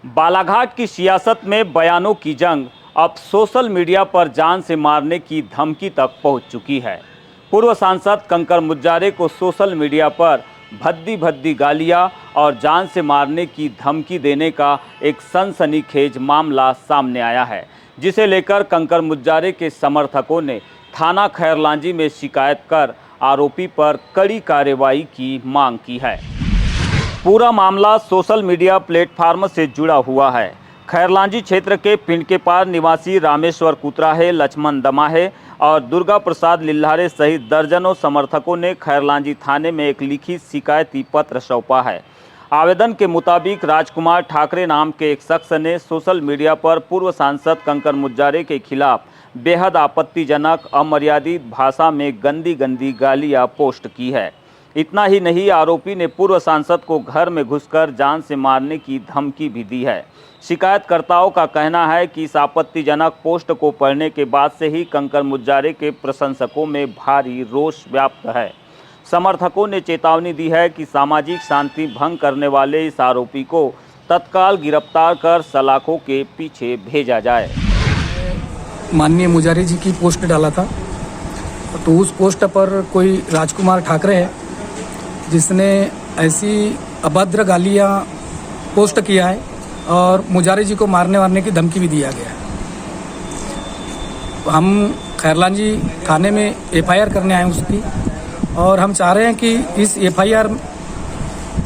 बालाघाट की सियासत में बयानों की जंग अब सोशल मीडिया पर जान से मारने की धमकी तक पहुंच चुकी है। पूर्व सांसद कंकर मुज्जारे को सोशल मीडिया पर भद्दी भद्दी गालियां और जान से मारने की धमकी देने का एक सनसनीखेज मामला सामने आया है, जिसे लेकर कंकर मुज्जारे के समर्थकों ने थाना खैरलांजी में शिकायत कर आरोपी पर कड़ी कार्रवाई की मांग की है। पूरा मामला सोशल मीडिया प्लेटफार्म से जुड़ा हुआ है। खैरलांजी क्षेत्र के पिंड के पार निवासी रामेश्वर कुतराहे, लक्ष्मण दमाहे और दुर्गा प्रसाद लिल्हारे सहित दर्जनों समर्थकों ने खैरलांजी थाने में एक लिखित शिकायती पत्र सौंपा है। आवेदन के मुताबिक राजकुमार ठाकरे नाम के एक शख्स ने सोशल मीडिया पर पूर्व सांसद कंकर मुज्जारे के खिलाफ बेहद आपत्तिजनक अमर्यादित भाषा में गंदी गंदी गालियां पोस्ट की है। इतना ही नहीं, आरोपी ने पूर्व सांसद को घर में घुसकर जान से मारने की धमकी भी दी है। शिकायतकर्ताओं का कहना है कि इस आपत्तिजनक पोस्ट को पढ़ने के बाद से ही कंकर मुज्जारे के प्रशंसकों में भारी रोष व्याप्त है। समर्थकों ने चेतावनी दी है कि सामाजिक शांति भंग करने वाले इस आरोपी को तत्काल गिरफ्तार कर सलाखों के पीछे भेजा जाए। माननीय मुज्जारे जी की पोस्ट डाला था, तो उस पोस्ट पर कोई राजकुमार ठाकरे है जिसने ऐसी अभद्र गालियाँ पोस्ट किया है और मुज्जारे जी को मारने वारने की धमकी भी दिया गया है। हम खैरलांजी थाने में एफआईआर करने आए उसकी, और हम चाह रहे हैं कि इस एफआईआर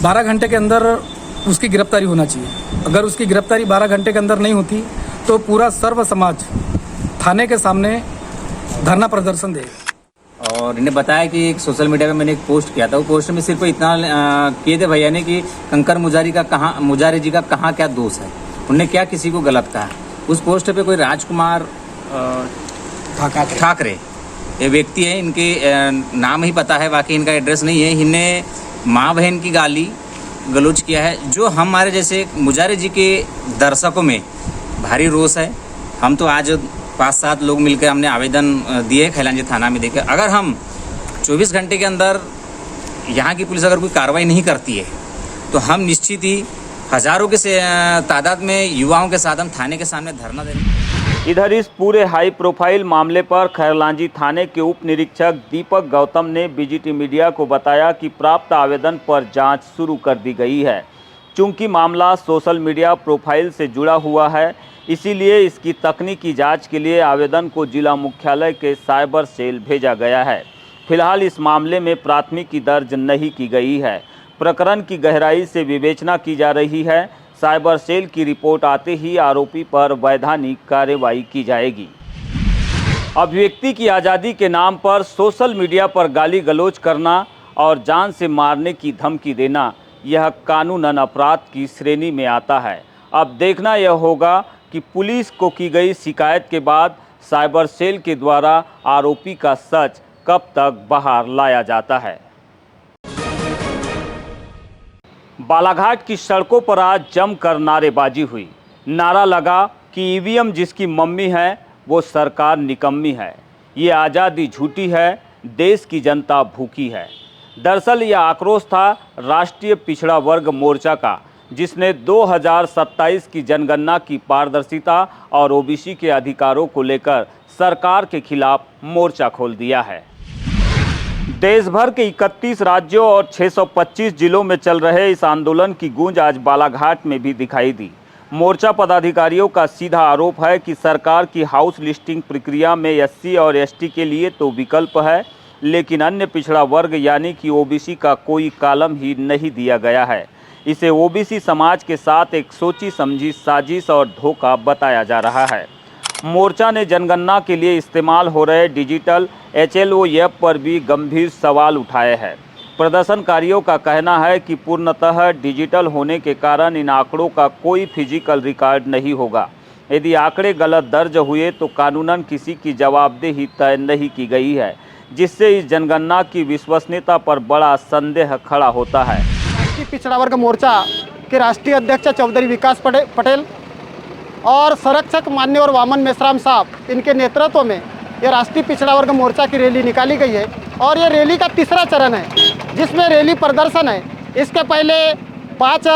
12 घंटे के अंदर उसकी गिरफ्तारी होना चाहिए। अगर उसकी गिरफ्तारी 12 घंटे के अंदर नहीं होती तो पूरा सर्व समाज थाने के सामने धरना प्रदर्शन देगा। और इन्हें बताया कि एक सोशल मीडिया पे मैंने एक पोस्ट किया था। वो पोस्ट में सिर्फ इतना किए थे भैया ने कि कंकर मुज्जारे जी का कहाँ क्या दोष है, उनने क्या किसी को गलत कहा। उस पोस्ट पे कोई राजकुमार ठाकरे ये व्यक्ति है, इनके नाम ही पता है, बाकी इनका एड्रेस नहीं है। इन्हें माँ बहन की गाली गलौज किया है, जो हमारे जैसे मुज्जारे जी के दर्शकों में भारी रोष है। हम तो आज 5-7 लोग मिलकर हमने आवेदन दिए खैरलांजी थाना में देकर। अगर हम 24 घंटे के अंदर यहाँ की पुलिस अगर कोई कार्रवाई नहीं करती है तो हम निश्चित ही हजारों के तादाद में युवाओं के साथ हम थाने के सामने धरना देंगे। इधर इस पूरे हाई प्रोफाइल मामले पर खैरलांजी थाने के उप निरीक्षक दीपक गौतम ने बीजीटी मीडिया को बताया कि प्राप्त आवेदन पर जांच शुरू कर दी गई है। चूंकि मामला सोशल मीडिया प्रोफाइल से जुड़ा हुआ है, इसीलिए इसकी तकनीकी जांच के लिए आवेदन को जिला मुख्यालय के साइबर सेल भेजा गया है। फिलहाल इस मामले में प्राथमिकी दर्ज नहीं की गई है। प्रकरण की गहराई से विवेचना की जा रही है। साइबर सेल की रिपोर्ट आते ही आरोपी पर वैधानिक कार्रवाई की जाएगी। अभिव्यक्ति की आज़ादी के नाम पर सोशल मीडिया पर गाली गलौज करना और जान से मारने की धमकी देना, यह कानूनन अपराध की श्रेणी में आता है। अब देखना यह होगा कि पुलिस को की गई शिकायत के बाद साइबर सेल के द्वारा आरोपी का सच कब तक बाहर लाया जाता है। बालाघाट की सड़कों पर आज जमकर नारेबाजी हुई। नारा लगा कि ईवीएम जिसकी मम्मी है वो सरकार निकम्मी है, ये आज़ादी झूठी है, देश की जनता भूखी है। दरअसल यह आक्रोश था राष्ट्रीय पिछड़ा वर्ग मोर्चा का, जिसने 2027 की जनगणना की पारदर्शिता और ओबीसी के अधिकारों को लेकर सरकार के खिलाफ मोर्चा खोल दिया है। देश भर के 31 राज्यों और 625 जिलों में चल रहे इस आंदोलन की गूंज आज बालाघाट में भी दिखाई दी। मोर्चा पदाधिकारियों का सीधा आरोप है कि सरकार की हाउस लिस्टिंग प्रक्रिया में एससी और एसटी के लिए तो विकल्प है, लेकिन अन्य पिछड़ा वर्ग यानी कि ओबीसी का कोई कॉलम ही नहीं दिया गया है। इसे ओबीसी समाज के साथ एक सोची समझी साजिश और धोखा बताया जा रहा है। मोर्चा ने जनगणना के लिए इस्तेमाल हो रहे डिजिटल HLO ऐप पर भी गंभीर सवाल उठाए हैं। प्रदर्शनकारियों का कहना है कि पूर्णतः डिजिटल होने के कारण इन आंकड़ों का कोई फिजिकल रिकॉर्ड नहीं होगा। यदि आंकड़े गलत दर्ज हुए तो कानूनन किसी की जवाबदेही तय नहीं की गई है, जिससे इस जनगणना की विश्वसनीयता पर बड़ा संदेह खड़ा होता है। राष्ट्रीय पिछड़ा वर्ग मोर्चा के राष्ट्रीय अध्यक्ष चौधरी विकास पटेल और संरक्षक मान्य और वामन मेश्राम साहब, इनके नेतृत्व में यह राष्ट्रीय पिछड़ा वर्ग मोर्चा की रैली निकाली गई है। और ये रैली का तीसरा चरण है, जिसमें रैली प्रदर्शन है। इसके पहले 5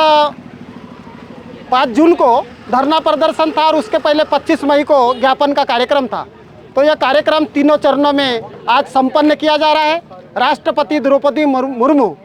5 जून को धरना प्रदर्शन था और उसके पहले 25 मई को ज्ञापन का कार्यक्रम था। तो यह कार्यक्रम तीनों चरणों में आज संपन्न किया जा रहा है। राष्ट्रपति द्रौपदी मुर्मू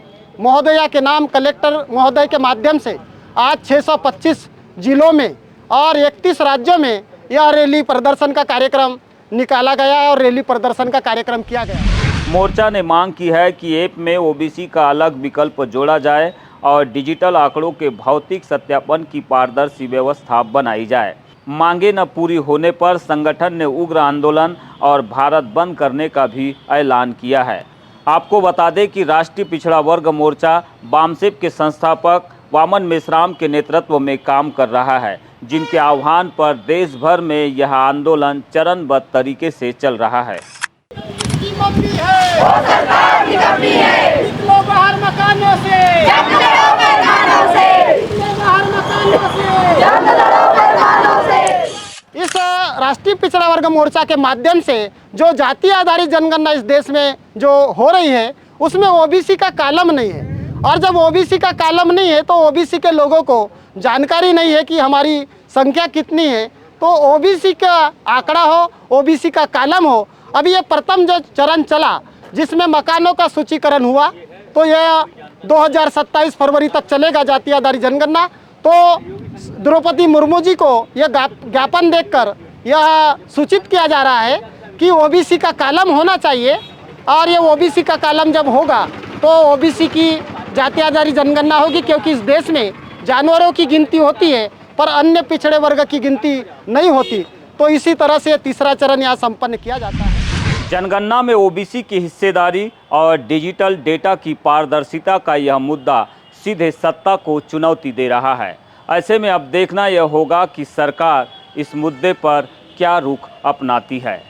महोदया के नाम कलेक्टर महोदय के माध्यम से आज 625 जिलों में और 31 राज्यों में यह रैली प्रदर्शन का कार्यक्रम निकाला गया है और रैली प्रदर्शन का कार्यक्रम किया गया। मोर्चा ने मांग की है कि ऐप में ओबीसी का अलग विकल्प जोड़ा जाए और डिजिटल आंकड़ों के भौतिक सत्यापन की पारदर्शी व्यवस्था बनाई जाए। मांगे न पूरी होने पर संगठन ने उग्र आंदोलन और भारत बंद करने का भी ऐलान किया है। आपको बता दें कि राष्ट्रीय पिछड़ा वर्ग मोर्चा बामसेप के संस्थापक वामन मेश्राम के नेतृत्व में काम कर रहा है, जिनके आह्वान पर देश भर में यह आंदोलन चरणबद्ध तरीके से चल रहा है। इस राष्ट्रीय पिछड़ा वर्ग मोर्चा के माध्यम से जो जाति आधारित जनगणना इस देश में जो हो रही है उसमें ओबीसी का कॉलम नहीं है, और जब ओबीसी का कॉलम नहीं है तो ओबीसी के लोगों को जानकारी नहीं है कि हमारी संख्या कितनी है। तो ओबीसी का आंकड़ा हो, ओबीसी का कॉलम हो। अभी ये प्रथम जो चरण चला जिसमें मकानों का सूचीकरण हुआ, तो यह 2027 फरवरी तक चलेगा जाति आधारित जनगणना। तो द्रौपदी मुर्मू जी को यह ज्ञापन देकर यह सूचित किया जा रहा है कि ओबीसी का कॉलम होना चाहिए, और ये ओबीसी का कॉलम जब होगा तो ओबीसी की जाति आधारित जनगणना होगी, क्योंकि इस देश में जानवरों की गिनती होती है पर अन्य पिछड़े वर्ग की गिनती नहीं होती। तो इसी तरह से तीसरा चरण यहाँ संपन्न किया जाता है। जनगणना में ओबीसी की हिस्सेदारी और डिजिटल डेटा की पारदर्शिता का यह मुद्दा सीधे सत्ता को चुनौती दे रहा है। ऐसे में अब देखना यह होगा कि सरकार इस मुद्दे पर क्या रुख अपनाती है।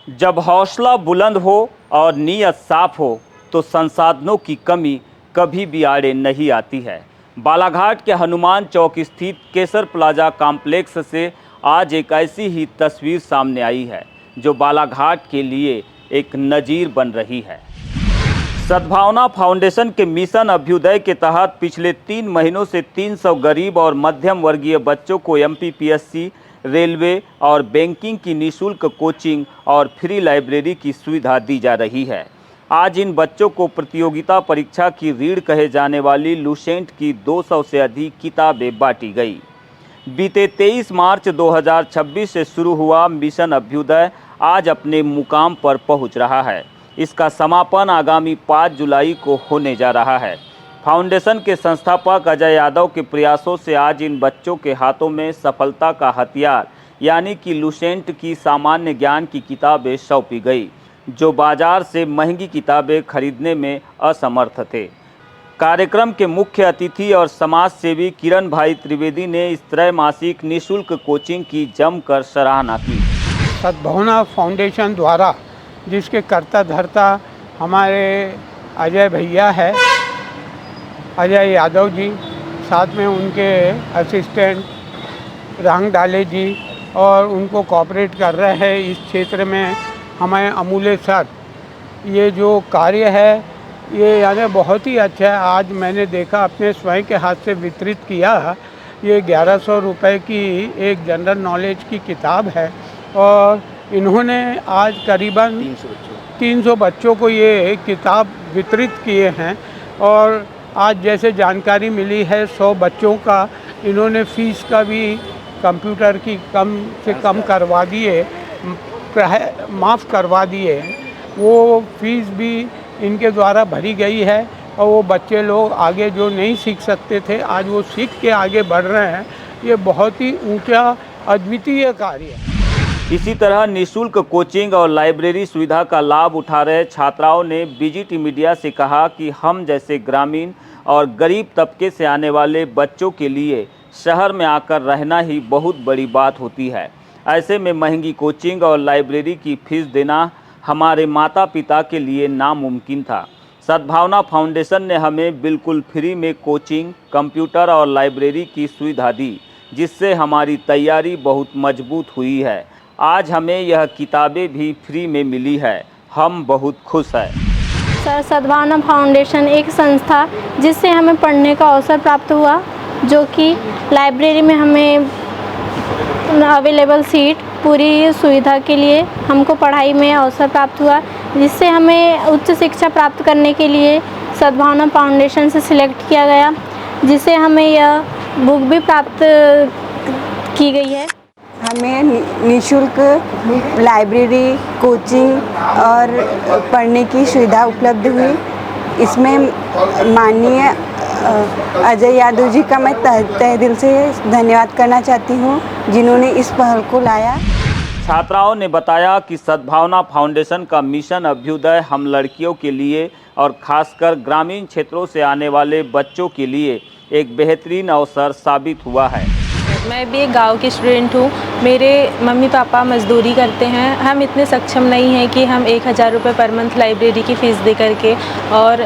जब हौसला बुलंद हो और नीयत साफ हो तो संसाधनों की कमी कभी भी आड़े नहीं आती है। बालाघाट के हनुमान चौक स्थित केसर प्लाजा कॉम्प्लेक्स से आज एक ऐसी ही तस्वीर सामने आई है जो बालाघाट के लिए एक नज़ीर बन रही है। सद्भावना फाउंडेशन के मिशन अभ्युदय के तहत पिछले 3 महीनों से 300 गरीब और मध्यम वर्गीय बच्चों को एमपीपीएससी, रेलवे और बैंकिंग की निःशुल्क कोचिंग और फ्री लाइब्रेरी की सुविधा दी जा रही है। आज इन बच्चों को प्रतियोगिता परीक्षा की रीढ़ कहे जाने वाली लुसेंट की 200 से अधिक किताबें बांटी गई। बीते 23 मार्च 2026 से शुरू हुआ मिशन अभ्युदय आज अपने मुकाम पर पहुंच रहा है। इसका समापन आगामी 5 जुलाई को होने जा रहा है। फाउंडेशन के संस्थापक अजय यादव के प्रयासों से आज इन बच्चों के हाथों में सफलता का हथियार यानी कि लुसेंट की सामान्य ज्ञान की किताबें सौंपी गई, जो बाजार से महंगी किताबें खरीदने में असमर्थ थे। कार्यक्रम के मुख्य अतिथि और समाज सेवी किरण भाई त्रिवेदी ने इस त्रैमासिक निःशुल्क कोचिंग की जमकर सराहना की। सद्भावना फाउंडेशन द्वारा जिसके कर्ता धर्ता हमारे अजय भैया है, अजय यादव जी, साथ में उनके असिस्टेंट रांग डाले जी, और उनको कोऑपरेट कर रहे हैं इस क्षेत्र में हमें अमूल्य सर। ये जो कार्य है ये यानी बहुत ही अच्छा है। आज मैंने देखा अपने स्वयं के हाथ से वितरित किया। ये 1100 रुपये की एक जनरल नॉलेज की किताब है, और इन्होंने आज करीबन 300 बच्चों को ये किताब वितरित किए हैं। और आज जैसे जानकारी मिली है 100 बच्चों का इन्होंने फ़ीस का भी कंप्यूटर की कम से कम करवा दिए, माफ़ करवा दिए। वो फीस भी इनके द्वारा भरी गई है, और वो बच्चे लोग आगे जो नहीं सीख सकते थे आज वो सीख के आगे बढ़ रहे हैं। ये बहुत ही ऊंचा अद्वितीय कार्य है। इसी तरह निःशुल्क कोचिंग और लाइब्रेरी सुविधा का लाभ उठा रहे छात्राओं ने बीजीटी मीडिया से कहा कि हम जैसे ग्रामीण और गरीब तबके से आने वाले बच्चों के लिए शहर में आकर रहना ही बहुत बड़ी बात होती है। ऐसे में महंगी कोचिंग और लाइब्रेरी की फीस देना हमारे माता पिता के लिए नामुमकिन था। सद्भावना फाउंडेशन ने हमें बिल्कुल फ्री में कोचिंग, कंप्यूटर और लाइब्रेरी की सुविधा दी, जिससे हमारी तैयारी बहुत मजबूत हुई है। आज हमें यह किताबें भी फ्री में मिली है। हम बहुत खुश हैं। सद्भावना फाउंडेशन एक संस्था जिससे हमें पढ़ने का अवसर प्राप्त हुआ, जो कि लाइब्रेरी में हमें अवेलेबल सीट पूरी सुविधा के लिए हमको पढ़ाई में अवसर प्राप्त हुआ, जिससे हमें उच्च शिक्षा प्राप्त करने के लिए सद्भावना फाउंडेशन से सिलेक्ट किया गया, जिससे हमें यह बुक भी प्राप्त की गई है। हमें निःशुल्क लाइब्रेरी, कोचिंग और पढ़ने की सुविधा उपलब्ध हुई। इसमें माननीय अजय यादव जी का मैं तहे दिल से धन्यवाद करना चाहती हूँ, जिन्होंने इस पहल को लाया। छात्राओं ने बताया कि सद्भावना फाउंडेशन का मिशन अभ्युदय हम लड़कियों के लिए और खासकर ग्रामीण क्षेत्रों से आने वाले बच्चों के लिए एक बेहतरीन अवसर साबित हुआ है। मैं भी एक गांव की स्टूडेंट हूँ। मेरे मम्मी पापा मजदूरी करते हैं। हम इतने सक्षम नहीं हैं कि हम 1000 रुपये पर मंथ लाइब्रेरी की फ़ीस दे करके और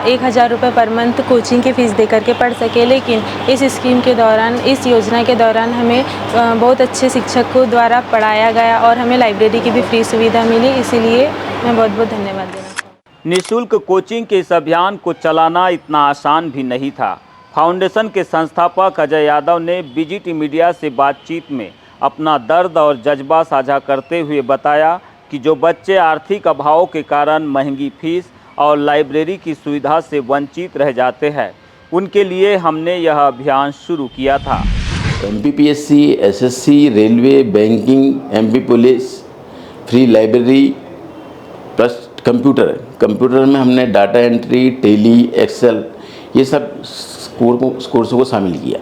1000 रुपये पर मंथ कोचिंग की फ़ीस दे करके पढ़ सके, लेकिन इस स्कीम के दौरान, इस योजना के दौरान हमें बहुत अच्छे शिक्षकों द्वारा पढ़ाया गया और हमें लाइब्रेरी की भी फ्री सुविधा मिली। इसीलिए मैं बहुत बहुत धन्यवाद देना चाहूँगी। निःशुल्क कोचिंग के इस अभियान को चलाना इतना आसान भी नहीं था। फाउंडेशन के संस्थापक अजय यादव ने बीजीटी मीडिया से बातचीत में अपना दर्द और जज्बा साझा करते हुए बताया कि जो बच्चे आर्थिक अभाव के कारण महंगी फीस और लाइब्रेरी की सुविधा से वंचित रह जाते हैं, उनके लिए हमने यह अभियान शुरू किया था। MPPSC, SSC, railway, banking, MP police, free library plus computer में हमने डाटा एंट्री, टेली, एक्सेल ये सब कोर्सों को शामिल किया।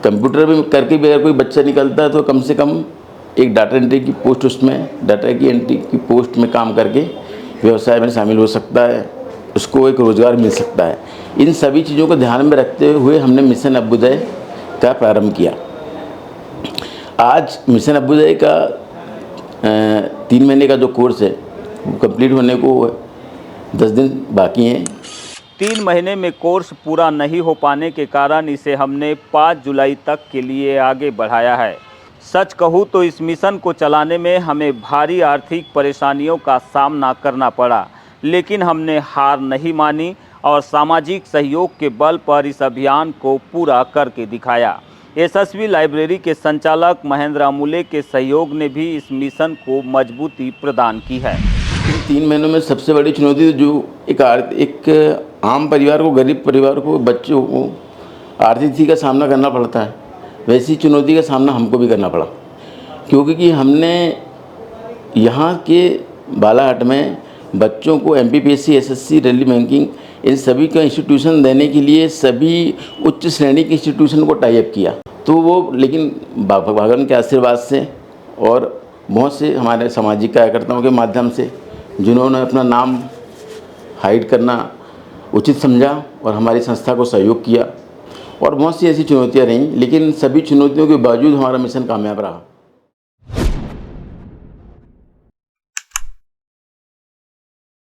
कंप्यूटर में करके भी अगर कोई बच्चा निकलता है तो कम से कम एक डाटा एंट्री की पोस्ट, उसमें डाटा की एंट्री की पोस्ट में काम करके व्यवसाय में शामिल हो सकता है, उसको एक रोज़गार मिल सकता है। इन सभी चीज़ों को ध्यान में रखते हुए हमने मिशन अभ्युदय का प्रारंभ किया। आज मिशन अभ्युदय का 3 महीने का जो कोर्स है वो कंप्लीट होने को 10 दिन बाकी हैं। 3 महीने में कोर्स पूरा नहीं हो पाने के कारण इसे हमने 5 जुलाई तक के लिए आगे बढ़ाया है। सच कहूँ तो इस मिशन को चलाने में हमें भारी आर्थिक परेशानियों का सामना करना पड़ा, लेकिन हमने हार नहीं मानी और सामाजिक सहयोग के बल पर इस अभियान को पूरा करके दिखाया। यशस्वी लाइब्रेरी के संचालक महेंद्र अमूले के सहयोग ने भी इस मिशन को मजबूती प्रदान की है। 3 महीनों में सबसे बड़ी चुनौती जो एक आम परिवार को, गरीब परिवार को, बच्चों को आर्थिक स्थिति का सामना करना पड़ता है, वैसी चुनौती का सामना हमको भी करना पड़ा, क्योंकि हमने यहाँ के बालाहाट में बच्चों को MPPSC, SSC, railway, banking in सभी का इंस्टीट्यूशन देने के लिए सभी उच्च श्रेणी के इंस्टीट्यूशन को टाई अप किया। तो वो लेकिन भगवान के आशीर्वाद से और बहुत से हमारे सामाजिक कार्यकर्ताओं के माध्यम से, जिन्होंने अपना नाम हाइड करना उचित समझा और हमारी संस्था को सहयोग किया, और बहुत सी ऐसी चुनौतियाँ रहीं, लेकिन सभी चुनौतियों के बावजूद हमारा मिशन कामयाब रहा।